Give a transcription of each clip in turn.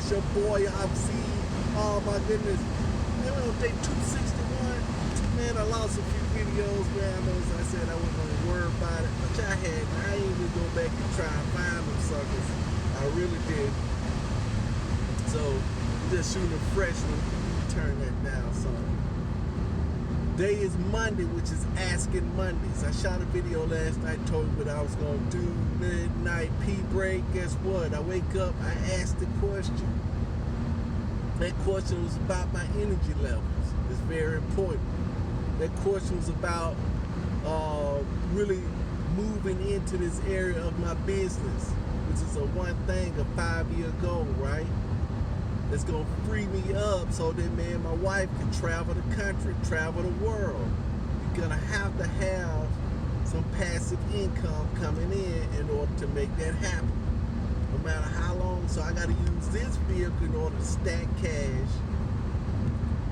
It's your boy MC. Oh my goodness. And on day 261, man, I lost a few videos, man. I know as I said I wasn't gonna worry about it, but I ain't even go back and try and find them suckers. I really did. So just shooting a fresh one. Turn that down some. Today is Monday, which is Asking Mondays. I shot a video last night, told you what I was going to do. Midnight pee break. Guess what? I wake up, I ask the question. That question was about my energy levels. It's very important. That question was about really moving into this area of my business, which is a one thing, a 5-year goal, right? It's going to free me up so that, man, my wife can travel the country, travel the world. You're going to have some passive income coming in order to make that happen. No matter how long. So I got to use this vehicle in order to stack cash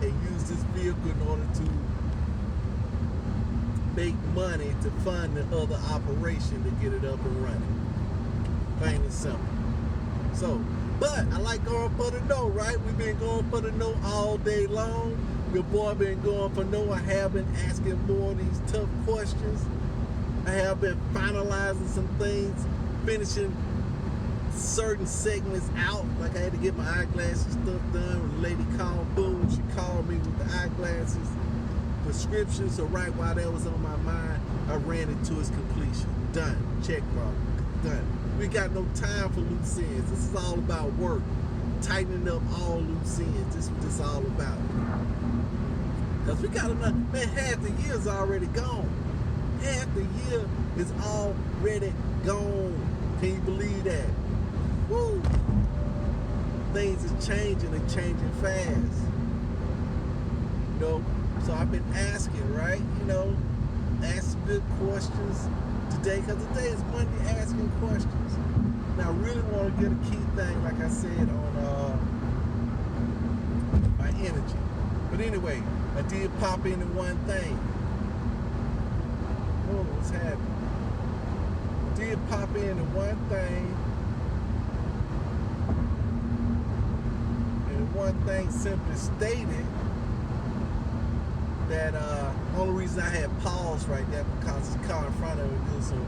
and use this vehicle in order to make money to fund the other operation to get it up and running. Plain and simple. So, but I like going for the no, right? We've been going for the no all day long. Your boy been going for no. I have been asking more of these tough questions. I have been finalizing some things, finishing certain segments out. Like I had to get my eyeglasses stuff done. When the lady called, boom, she called me with the eyeglasses prescription. So right while that was on my mind, I ran it to its completion. Done. Check mark. Done. We got no time for loose ends. This is all about work. Tightening up all loose ends. This is what it's all about. Because we got enough. Man, half the year's already gone. Half the year is already gone. Can you believe that? Woo! Things are changing and changing fast. You know, so I've been asking, right? You know, ask good questions today, because today is Monday asking questions. Now I really want to get a key thing, like I said, on my energy. But anyway, I did pop into one thing. Oh, what's happening? I did pop into one thing. And one thing simply stated that only reason I had paused right there because this car in front of me did some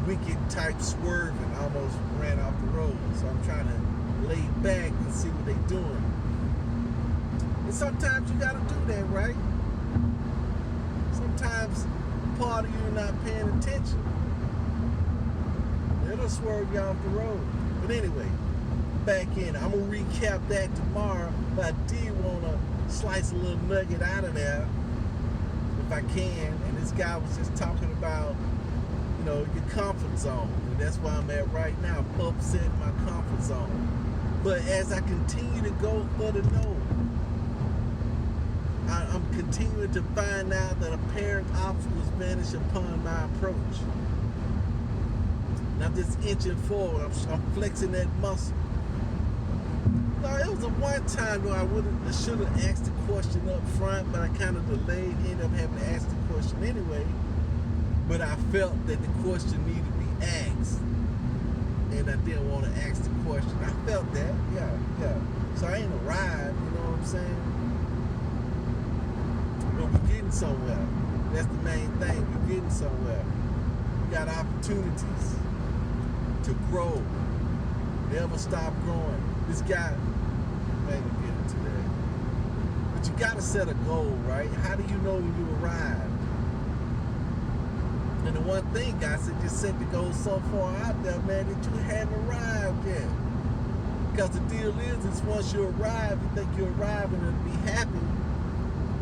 wicked type swerving, almost ran off the road. So I'm trying to lay back and see what they're doing. And sometimes you gotta do that, right? Sometimes part of you not paying attention, it'll swerve you off the road. But anyway, back in. I'm gonna recap that tomorrow, but I did wanna slice a little nugget out of there if I can. And this guy was just talking about, you know, your comfort zone, and that's where I'm at right now. I'm upset in my comfort zone. But as I continue to go for the no, I'm continuing to find out that apparent obstacles vanish upon my approach. And I'm just inching forward. I'm flexing that muscle. No, it was a one time though I should have asked the question up front, but I kind of delayed, ended up having to ask the question anyway. But I felt that the question needed to be asked, and I didn't want to ask the question. I felt that, yeah. So I ain't arrived, you know what I'm saying? But we're getting somewhere. That's the main thing. We're getting somewhere. We got opportunities to grow. Never stop growing. This guy, I ain't gonna get into that. But you gotta set a goal, right? How do you know when you arrive? And the one thing God said, just set the goal so far out there, man, that you hadn't arrived yet. Because the deal is once you arrive, you think you're arriving and be happy,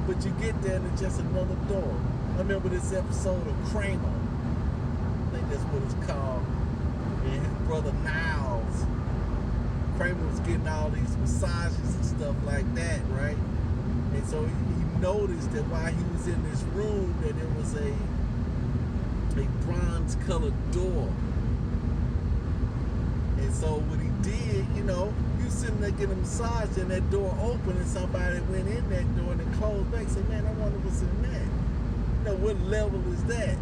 but you get there and it's just another door. I remember this episode of Kramer. I think that's what it's called. And his brother Niles. Kramer was getting all these massages and stuff like that, right? And so he noticed that while he was in this room that there was a bronze colored door. And so what he did, you know, he was sitting there getting a massage and that door opened and somebody went in that door and then closed back and said, man, I wonder what's in that. You know, what level is that?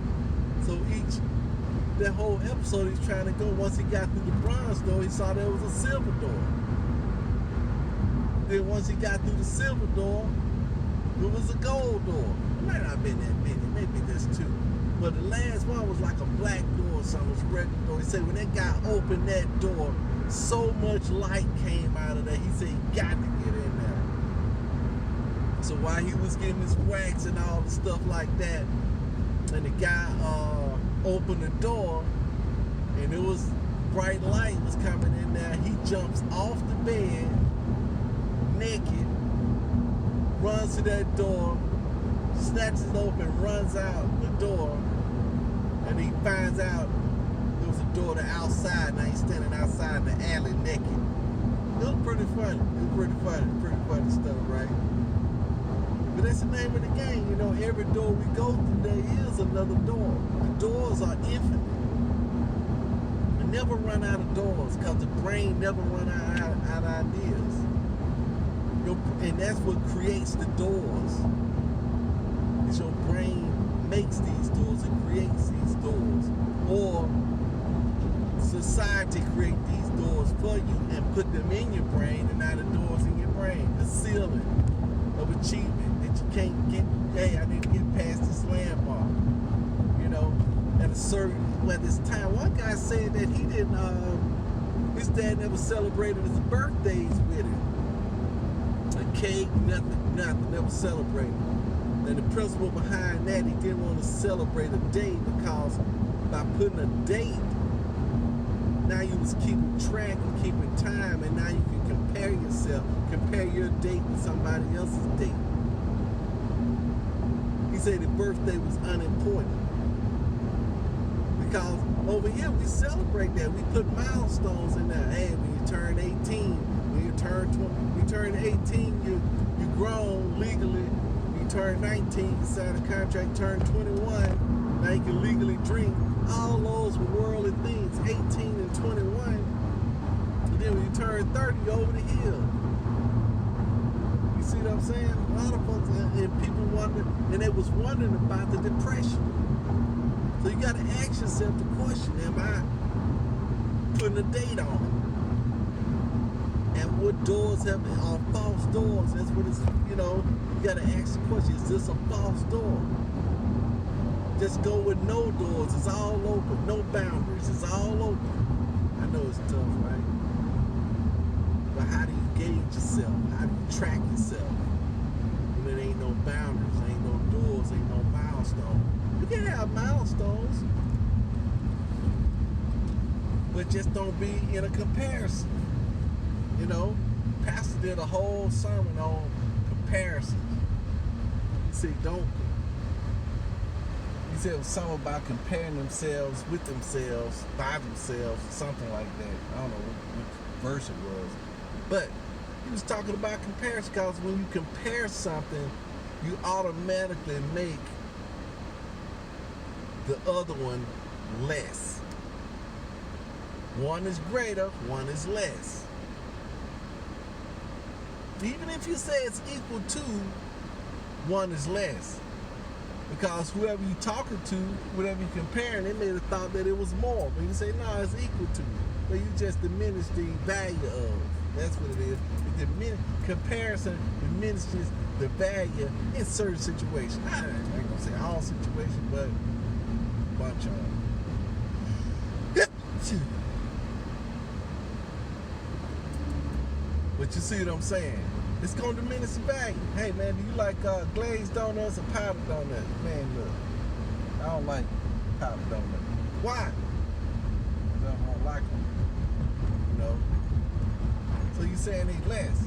So that whole episode he's trying to go, once he got through the bronze door, he saw there was a silver door. Then once he got through the silver door, it was a gold door. It might not have been that many, maybe there's two. But the last one was like a black door or something, it was a regular door. He said when that guy opened that door, so much light came out of there. He said he got to get in there. So while he was getting his wax and all the stuff like that, and the guy opened the door, and it was bright light was coming in there, he jumps off the bed, naked, runs to that door, snatches it open, runs out the door, and he finds out there was a door to outside. Now he's standing outside in the alley naked. It was pretty funny. Pretty funny stuff, right? But that's the name of the game. You know, every door we go through, there is another door. The doors are infinite. We never run out of doors because the brain never runs out of ideas. And that's what creates the doors. Is your brain makes these doors and creates these doors. Or society create these doors for you and put them in your brain, and now the doors in your brain. The ceiling of achievement that you can't get. Hey, I need to get past this landmark. You know, at a certain this time. One guy said that he didn't. His dad never celebrated his birthdays with him. A cake, nothing, never celebrated. And the principle behind that, he didn't want to celebrate a day because by putting a date, now you was keeping track and keeping time, and now you can compare yourself, compare your date with somebody else's date. He said the birthday was unimportant because over here we celebrate that. We put milestones in there. Hey, when you turn 18, when you turn 20, you turn 18, you grown legally. You turn 19, you sign a contract, turn 21, now you can legally drink. All those were worldly things, 18 and 21. And then when you turn 30, you're over the hill. You see what I'm saying? A lot of folks, and people wonder, and they was wondering about the depression. So you got to ask yourself the question, am I putting a date on it? And what doors are false doors? That's what it's, you know, you got to ask the question, is this a false door? Just go with no doors. It's all open. No boundaries. It's all open. I know it's tough, right? But how do you gauge yourself? How do you track yourself? When there ain't no boundaries, ain't no doors, ain't no milestones. You can have milestones, but just don't be in a comparison. You know, Pastor did a whole sermon on comparisons. See, he said it was something about comparing themselves with themselves, by themselves, or something like that. I don't know which verse it was. But he was talking about comparison because when you compare something, you automatically make the other one less. One is greater, one is less. Even if you say it's equal to, one is less. Because whoever you're talking to, whatever you're comparing, they may have thought that it was more. But you say, no, it's equal to. But you just diminish the value of. That's what it is. Comparison diminishes the value in certain situations. I ain't going to say all situations, but a bunch of them. But you see what I'm saying? It's going to diminish the value. Hey, man, do you like glazed donuts or powdered donuts? Man, look, I don't like powdered donuts. Why? Because I don't like them. You know? So you saying they less?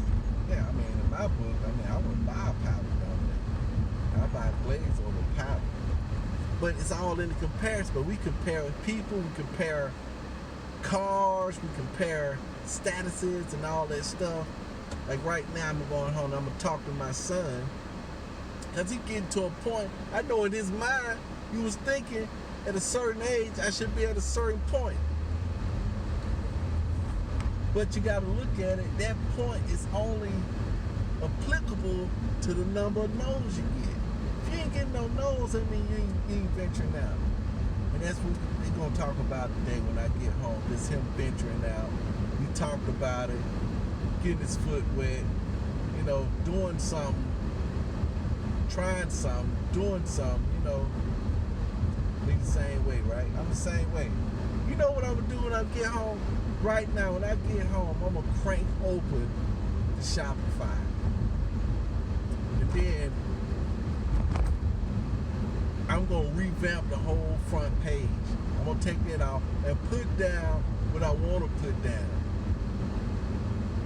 Yeah, I mean, in my book, I wouldn't buy a powdered donut. I buy glazed over powder. But it's all in the comparison. But we compare people, we compare cars, we compare statuses and all that stuff. Like right now, I'm going home, I'm going to talk to my son. Because he's getting to a point, I know in his mind, he was thinking at a certain age, I should be at a certain point. But you got to look at it, that point is only applicable to the number of no's you get. If you ain't getting no no's, I mean, you ain't venturing out. And that's what they're going to talk about today when I get home. It's him venturing out. We talked about it, getting his foot wet, doing something, trying something, doing something, be the same way, right? I'm the same way. You know what I'm gonna do when I get home? Right now, when I get home, I'm gonna crank open the Shopify. And then I'm gonna revamp the whole front page. I'm gonna take that out and put down what I want to put down.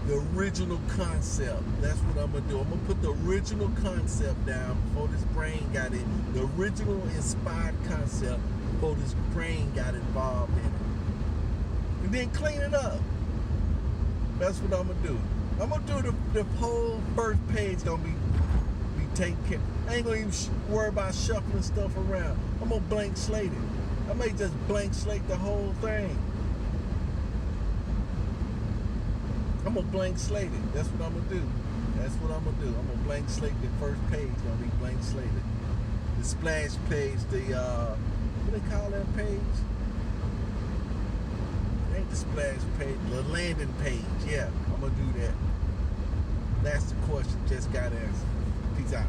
The original concept. That's what I'm gonna do. I'm gonna put the original concept down before this brain got it. The original inspired concept before this brain got involved in it. And then clean it up. That's what I'm gonna do. I'm gonna do the whole first page gonna be taken care. I ain't gonna even worry about shuffling stuff around. I'm gonna blank slate it. I may just blank slate the whole thing. I'm gonna blank slate it. That's what I'm gonna do. That's what I'm gonna do. I'm gonna blank slate the first page. Gonna be blank slated. The splash page, what they call that page? It ain't the splash page, the landing page. Yeah, I'm gonna do that. That's the question. Just got answered. Peace out.